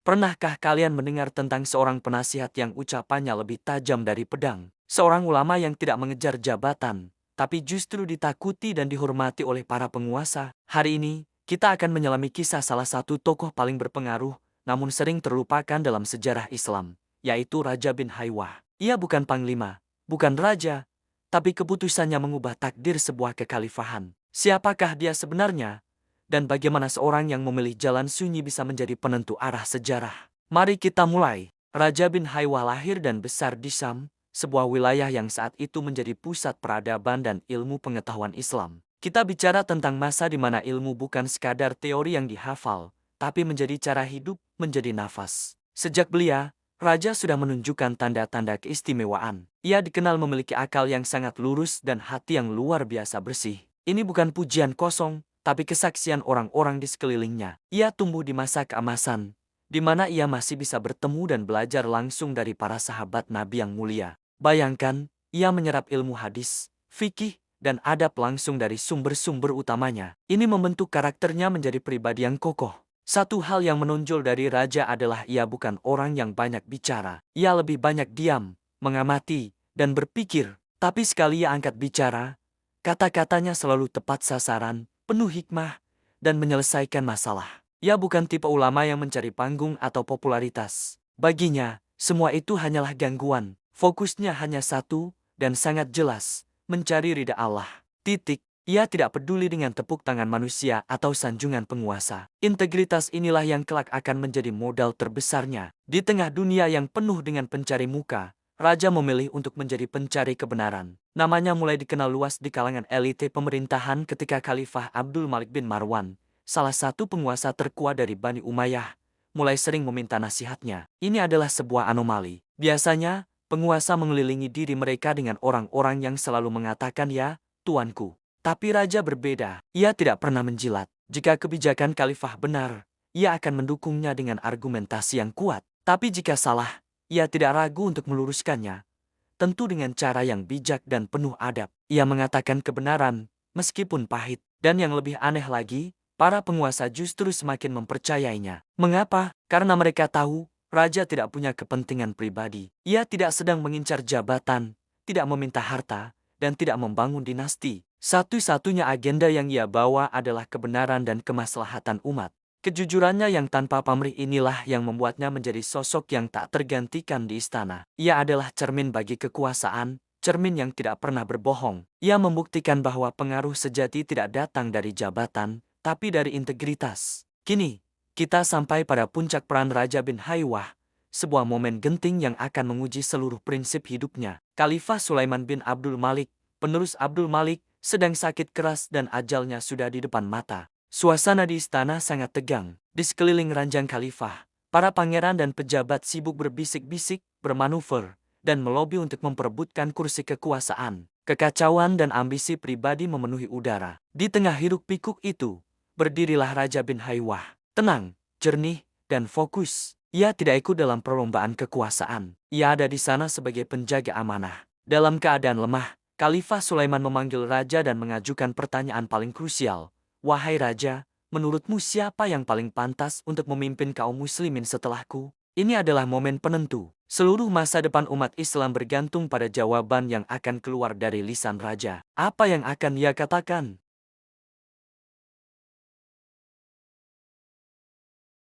Pernahkah kalian mendengar tentang seorang penasihat yang ucapannya lebih tajam dari pedang? Seorang ulama yang tidak mengejar jabatan, tapi justru ditakuti dan dihormati oleh para penguasa. Hari ini, kita akan menyelami kisah salah satu tokoh paling berpengaruh, namun sering terlupakan dalam sejarah Islam, yaitu Raja bin Haywah. Ia bukan panglima, bukan raja, tapi keputusannya mengubah takdir sebuah kekhalifahan. Siapakah dia sebenarnya? Dan bagaimana seorang yang memilih jalan sunyi bisa menjadi penentu arah sejarah? Mari kita mulai. Raja bin Haywah lahir dan besar di Syam, sebuah wilayah yang saat itu menjadi pusat peradaban dan ilmu pengetahuan Islam. Kita bicara tentang masa di mana ilmu bukan sekadar teori yang dihafal, tapi menjadi cara hidup, menjadi nafas. Sejak belia, Raja sudah menunjukkan tanda-tanda keistimewaan. Ia dikenal memiliki akal yang sangat lurus dan hati yang luar biasa bersih. Ini bukan pujian kosong, tapi kesaksian orang-orang di sekelilingnya. Ia tumbuh di masa keemasan, di mana ia masih bisa bertemu dan belajar langsung dari para sahabat Nabi yang mulia. Bayangkan, ia menyerap ilmu hadis, fikih, dan adab langsung dari sumber-sumber utamanya. Ini membentuk karakternya menjadi pribadi yang kokoh. Satu hal yang menonjol dari raja adalah ia bukan orang yang banyak bicara. Ia lebih banyak diam, mengamati, dan berpikir. Tapi sekali ia angkat bicara, kata-katanya selalu tepat sasaran, penuh hikmah, dan menyelesaikan masalah. Ia bukan tipe ulama yang mencari panggung atau popularitas. Baginya, semua itu hanyalah gangguan. Fokusnya hanya satu, dan sangat jelas, mencari ridha Allah. Titik. Ia tidak peduli dengan tepuk tangan manusia atau sanjungan penguasa. Integritas inilah yang kelak akan menjadi modal terbesarnya. Di tengah dunia yang penuh dengan pencari muka, Raja memilih untuk menjadi pencari kebenaran. Namanya mulai dikenal luas di kalangan elite pemerintahan ketika Khalifah Abdul Malik bin Marwan, salah satu penguasa terkuat dari Bani Umayyah, mulai sering meminta nasihatnya. Ini adalah sebuah anomali. Biasanya, penguasa mengelilingi diri mereka dengan orang-orang yang selalu mengatakan ya, tuanku. Tapi Raja berbeda. Ia tidak pernah menjilat. Jika kebijakan Khalifah benar, ia akan mendukungnya dengan argumentasi yang kuat. Tapi jika salah, ia tidak ragu untuk meluruskannya, tentu dengan cara yang bijak dan penuh adab. Ia mengatakan kebenaran, meskipun pahit. Dan yang lebih aneh lagi, para penguasa justru semakin mempercayainya. Mengapa? Karena mereka tahu, Raja tidak punya kepentingan pribadi. Ia tidak sedang mengincar jabatan, tidak meminta harta, dan tidak membangun dinasti. Satu-satunya agenda yang ia bawa adalah kebenaran dan kemaslahatan umat. Kejujurannya yang tanpa pamrih inilah yang membuatnya menjadi sosok yang tak tergantikan di istana. Ia adalah cermin bagi kekuasaan, cermin yang tidak pernah berbohong. Ia membuktikan bahwa pengaruh sejati tidak datang dari jabatan, tapi dari integritas. Kini, kita sampai pada puncak peran Raja bin Haywah, sebuah momen genting yang akan menguji seluruh prinsip hidupnya. Khalifah Sulaiman bin Abdul Malik, penerus Abdul Malik, sedang sakit keras dan ajalnya sudah di depan mata. Suasana di istana sangat tegang. Di sekeliling ranjang khalifah, para pangeran dan pejabat sibuk berbisik-bisik, bermanuver, dan melobi untuk memperebutkan kursi kekuasaan. Kekacauan dan ambisi pribadi memenuhi udara. Di tengah hiruk-pikuk itu, berdirilah Raja bin Haywah. Tenang, jernih, dan fokus. Ia tidak ikut dalam perlombaan kekuasaan. Ia ada di sana sebagai penjaga amanah. Dalam keadaan lemah, Khalifah Sulaiman memanggil Raja dan mengajukan pertanyaan paling krusial. Wahai Raja, menurutmu siapa yang paling pantas untuk memimpin kaum muslimin setelahku? Ini adalah momen penentu. Seluruh masa depan umat Islam bergantung pada jawaban yang akan keluar dari lisan Raja. Apa yang akan ia katakan?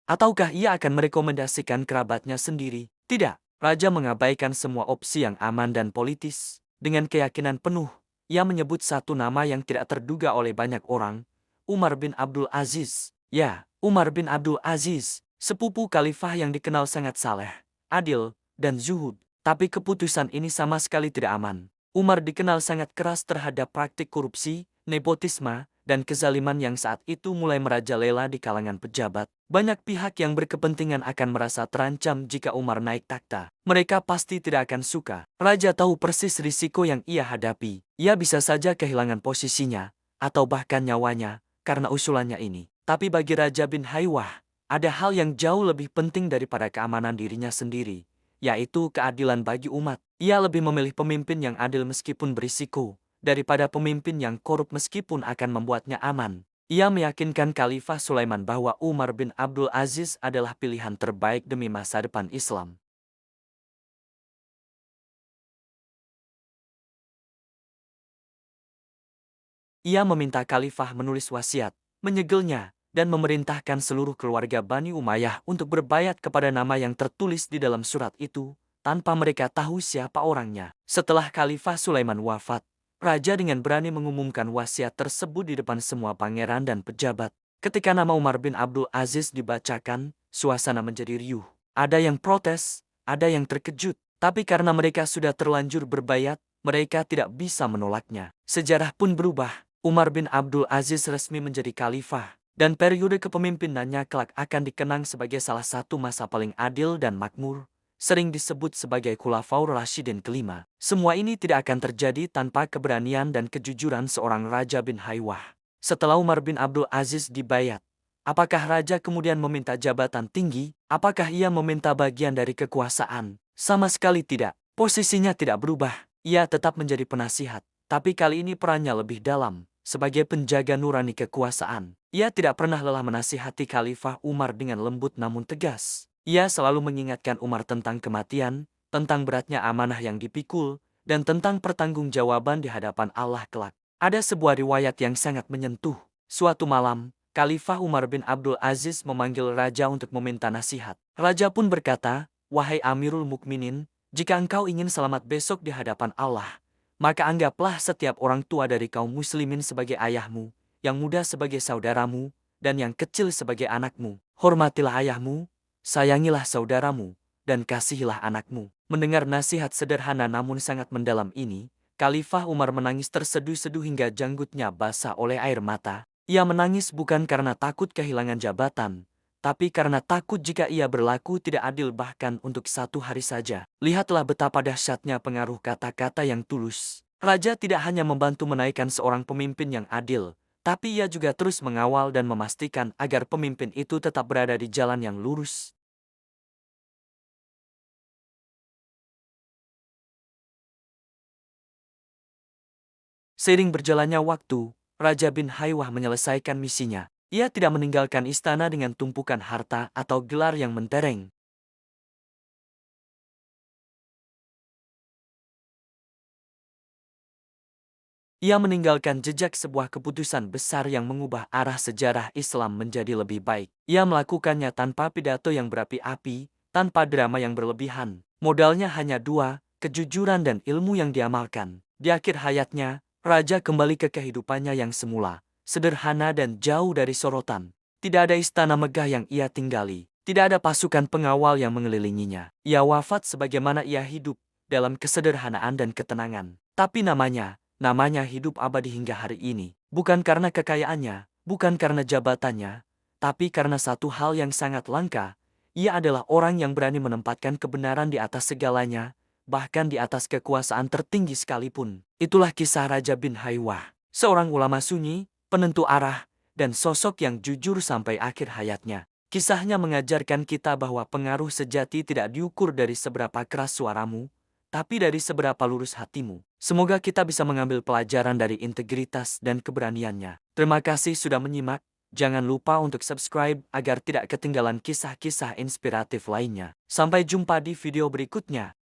Ataukah ia akan merekomendasikan kerabatnya sendiri? Tidak. Raja mengabaikan semua opsi yang aman dan politis. Dengan keyakinan penuh, ia menyebut satu nama yang tidak terduga oleh banyak orang, Umar bin Abdul Aziz. Ya, Umar bin Abdul Aziz, sepupu khalifah yang dikenal sangat saleh, adil, dan zuhud. Tapi keputusan ini sama sekali tidak aman. Umar dikenal sangat keras terhadap praktik korupsi, nepotisme, dan kezaliman yang saat itu mulai merajalela di kalangan pejabat. Banyak pihak yang berkepentingan akan merasa terancam jika Umar naik takhta. Mereka pasti tidak akan suka. Raja tahu persis risiko yang ia hadapi. Ia bisa saja kehilangan posisinya, atau bahkan nyawanya, karena usulannya ini. Tapi bagi Raja bin Haywah, ada hal yang jauh lebih penting daripada keamanan dirinya sendiri, yaitu keadilan bagi umat. Ia lebih memilih pemimpin yang adil meskipun berisiko, daripada pemimpin yang korup meskipun akan membuatnya aman. Ia meyakinkan Khalifah Sulaiman bahwa Umar bin Abdul Aziz adalah pilihan terbaik demi masa depan Islam. Ia meminta Khalifah menulis wasiat, menyegelnya, dan memerintahkan seluruh keluarga Bani Umayyah untuk berbayat kepada nama yang tertulis di dalam surat itu, tanpa mereka tahu siapa orangnya. Setelah Khalifah Sulaiman wafat, Raja dengan berani mengumumkan wasiat tersebut di depan semua pangeran dan pejabat. Ketika nama Umar bin Abdul Aziz dibacakan, suasana menjadi riuh. Ada yang protes, ada yang terkejut, tapi karena mereka sudah terlanjur berbayat, mereka tidak bisa menolaknya. Sejarah pun berubah. Umar bin Abdul Aziz resmi menjadi khalifah, dan periode kepemimpinannya kelak akan dikenang sebagai salah satu masa paling adil dan makmur, sering disebut sebagai Khulafaur Rasyidin kelima. Semua ini tidak akan terjadi tanpa keberanian dan kejujuran seorang Raja bin Haywah. Setelah Umar bin Abdul Aziz dibayat, apakah Raja kemudian meminta jabatan tinggi? Apakah ia meminta bagian dari kekuasaan? Sama sekali tidak. Posisinya tidak berubah. Ia tetap menjadi penasihat, tapi kali ini perannya lebih dalam. Sebagai penjaga nurani kekuasaan, ia tidak pernah lelah menasihati Khalifah Umar dengan lembut namun tegas. Ia selalu mengingatkan Umar tentang kematian, tentang beratnya amanah yang dipikul, dan tentang pertanggungjawaban di hadapan Allah kelak. Ada sebuah riwayat yang sangat menyentuh. Suatu malam, Khalifah Umar bin Abdul Aziz memanggil Raja untuk meminta nasihat. Raja pun berkata, "Wahai Amirul Mukminin, jika engkau ingin selamat besok di hadapan Allah, maka anggaplah setiap orang tua dari kaum muslimin sebagai ayahmu, yang muda sebagai saudaramu, dan yang kecil sebagai anakmu. Hormatilah ayahmu, sayangilah saudaramu, dan kasihilah anakmu." Mendengar nasihat sederhana namun sangat mendalam ini, Khalifah Umar menangis terseduh-seduh hingga janggutnya basah oleh air mata. Ia menangis bukan karena takut kehilangan jabatan, tapi karena takut jika ia berlaku tidak adil bahkan untuk satu hari saja. Lihatlah betapa dahsyatnya pengaruh kata-kata yang tulus. Raja tidak hanya membantu menaikkan seorang pemimpin yang adil, tapi ia juga terus mengawal dan memastikan agar pemimpin itu tetap berada di jalan yang lurus. Seiring berjalannya waktu, Raja bin Haywah menyelesaikan misinya. Ia tidak meninggalkan istana dengan tumpukan harta atau gelar yang mentereng. Ia meninggalkan jejak sebuah keputusan besar yang mengubah arah sejarah Islam menjadi lebih baik. Ia melakukannya tanpa pidato yang berapi-api, tanpa drama yang berlebihan. Modalnya hanya dua, kejujuran dan ilmu yang diamalkan. Di akhir hayatnya, Raja kembali ke kehidupannya yang semula, sederhana dan jauh dari sorotan. Tidak ada istana megah yang ia tinggali. Tidak ada pasukan pengawal yang mengelilinginya. Ia wafat sebagaimana ia hidup, dalam kesederhanaan dan ketenangan. Tapi namanya hidup abadi hingga hari ini. Bukan karena kekayaannya, bukan karena jabatannya, tapi karena satu hal yang sangat langka. Ia adalah orang yang berani menempatkan kebenaran di atas segalanya, bahkan di atas kekuasaan tertinggi sekalipun. Itulah kisah Raja bin Haywah, seorang ulama sunyi, penentu arah, dan sosok yang jujur sampai akhir hayatnya. Kisahnya mengajarkan kita bahwa pengaruh sejati tidak diukur dari seberapa keras suaramu, tapi dari seberapa lurus hatimu. Semoga kita bisa mengambil pelajaran dari integritas dan keberaniannya. Terima kasih sudah menyimak. Jangan lupa untuk subscribe agar tidak ketinggalan kisah-kisah inspiratif lainnya. Sampai jumpa di video berikutnya.